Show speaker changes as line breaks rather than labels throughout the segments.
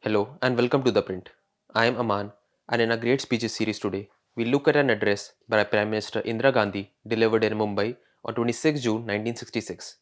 Hello and welcome to The Print. I am Aman, and in our great speeches series today, we look at an address by Prime Minister Indira Gandhi delivered in Mumbai on 26 June 1966.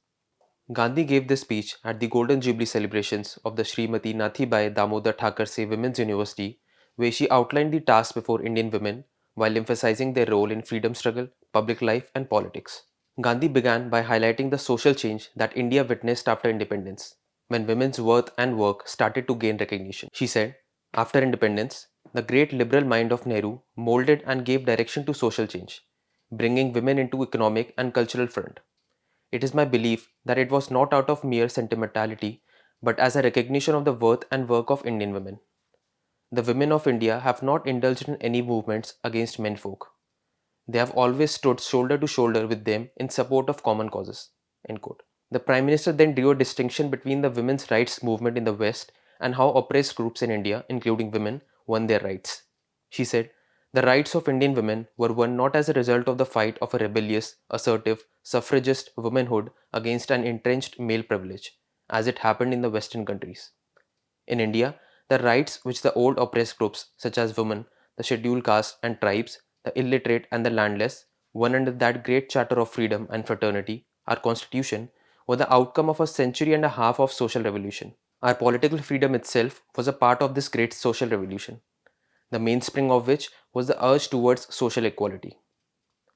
Gandhi gave this speech at the Golden Jubilee celebrations of the Srimati Nathibai Damodar Thakurse Women's University, where she outlined the tasks before Indian women while emphasizing their role in freedom struggle, public life, and politics. Gandhi began by highlighting the social change that India witnessed after independence, when women's worth and work started to gain recognition. She said, after independence, the great liberal mind of Nehru molded and gave direction to social change, bringing women into economic and cultural front. It is my belief that it was not out of mere sentimentality, but as a recognition of the worth and work of Indian women. The women of India have not indulged in any movements against menfolk. They have always stood shoulder to shoulder with them in support of common causes. End quote. The Prime Minister then drew a distinction between the women's rights movement in the West and how oppressed groups in India, including women, won their rights. She said, the rights of Indian women were won not as a result of the fight of a rebellious, assertive, suffragist womanhood against an entrenched male privilege, as it happened in the Western countries. In India, the rights which the old oppressed groups such as women, the scheduled castes and tribes, the illiterate and the landless, won under that great charter of freedom and fraternity, our constitution, were the outcome of a century and a half of social revolution. Our political freedom itself was a part of this great social revolution, the mainspring of which was the urge towards social equality.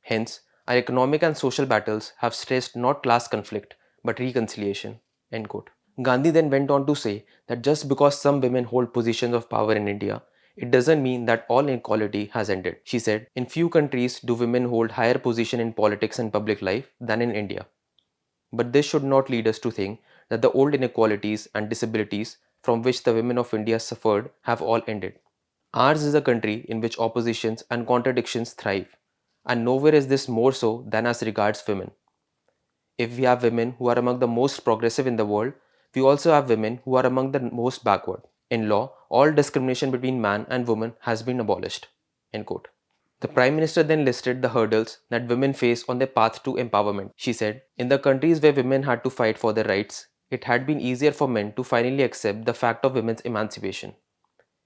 Hence, our economic and social battles have stressed not class conflict but reconciliation. End quote. Gandhi then went on to say that just because some women hold positions of power in India, it doesn't mean that all inequality has ended. She said, in few countries do women hold higher position in politics and public life than in India. But this should not lead us to think that the old inequalities and disabilities from which the women of India suffered have all ended. Ours is a country in which oppositions and contradictions thrive, and nowhere is this more so than as regards women. If we have women who are among the most progressive in the world, we also have women who are among the most backward. In law, all discrimination between man and woman has been abolished. End quote. The Prime Minister then listed the hurdles that women face on their path to empowerment. She said, in the countries where women had to fight for their rights, it had been easier for men to finally accept the fact of women's emancipation.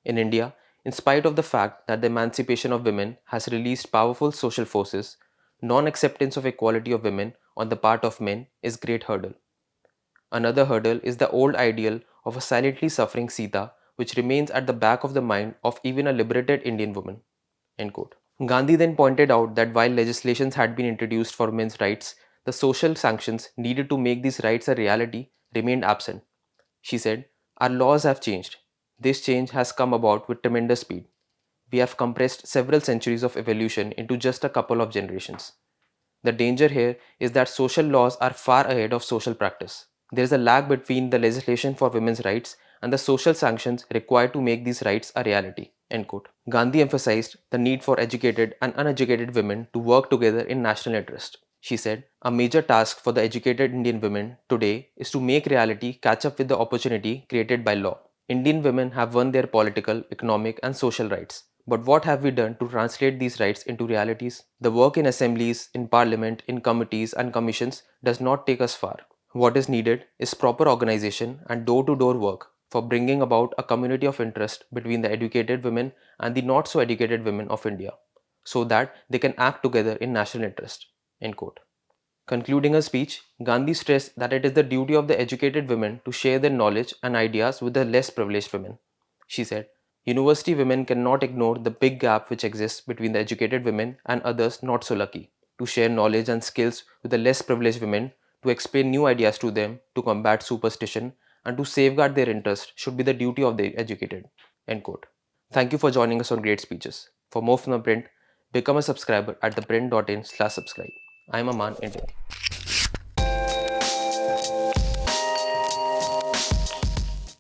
In India, in spite of the fact that the emancipation of women has released powerful social forces, non-acceptance of equality of women on the part of men is a great hurdle. Another hurdle is the old ideal of a silently suffering Sita, which remains at the back of the mind of even a liberated Indian woman. End quote. Gandhi then pointed out that while legislations had been introduced for men's rights, the social sanctions needed to make these rights a reality remained absent. She said, our laws have changed. This change has come about with tremendous speed. We have compressed several centuries of evolution into just a couple of generations. The danger here is that social laws are far ahead of social practice. There is a lag between the legislation for women's rights and the social sanctions required to make these rights a reality. End quote. Gandhi emphasized the need for educated and uneducated women to work together in national interest. She said, a major task for the educated Indian women today is to make reality catch up with the opportunity created by law. Indian women have won their political, economic, and social rights. But what have we done to translate these rights into realities? The work in assemblies, in parliament, in committees, and commissions does not take us far. What is needed is proper organization and door to door work for bringing about a community of interest between the educated women and the not so educated women of India, so that they can act together in national interest. End quote. Concluding her speech, Gandhi stressed that it is the duty of the educated women to share their knowledge and ideas with the less privileged women. She said, university women cannot ignore the big gap which exists between the educated women and others not so lucky. To share knowledge and skills with the less privileged women, to explain new ideas to them, to combat superstition, and to safeguard their interest should be the duty of the educated. End quote. Thank you for joining us on Great Speeches. For more from The Print, become a subscriber at theprint.in/subscribe. I'm Aman, India.